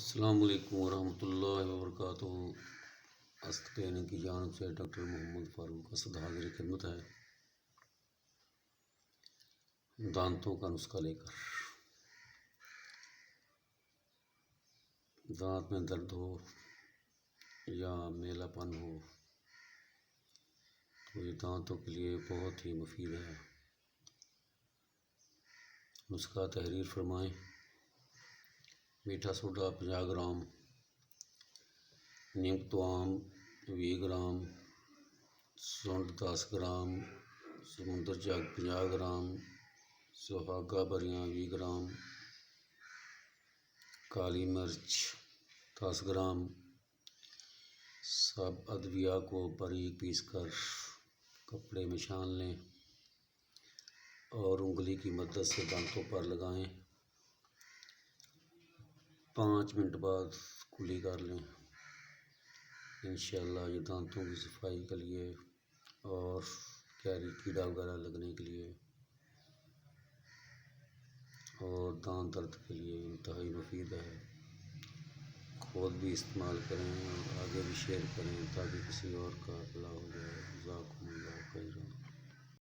السلام علیکم ورحمۃ اللہ وبرکاتہ۔ است کلینک کی جانب سے ڈاکٹر محمد فاروق اسد حاضر خدمت ہے دانتوں کا نسخہ لے کر۔ دانت میں درد ہو یا میلا پن ہو تو یہ دانتوں کے لیے بہت ہی مفید ہے۔ نسخہ تحریر فرمائیں: میٹھا سوڈا 50 گرام، نیم توام 20 گرام، سونڈ 10 گرام، سمندر جگ 50 گرام، سہاگا بریاں 20 گرام، کالی مرچ 10 گرام۔ سب ادویہ کو باریک پیس کر کپڑے میں چھان لیں اور انگلی کی مدد سے دانتوں پر لگائیں۔ 5 منٹ بعد کلی کر لیں۔ انشاءاللہ یہ دانتوں کی صفائی کے لیے اور کیڑا وغیرہ لگنے کے لیے اور دانت درد کے لیے انتہائی مفید ہے۔ خود بھی استعمال کریں اور آگے بھی شیئر کریں تاکہ کسی اور کا بھلا ہو جائے۔ جزاکم اللہ خیرا۔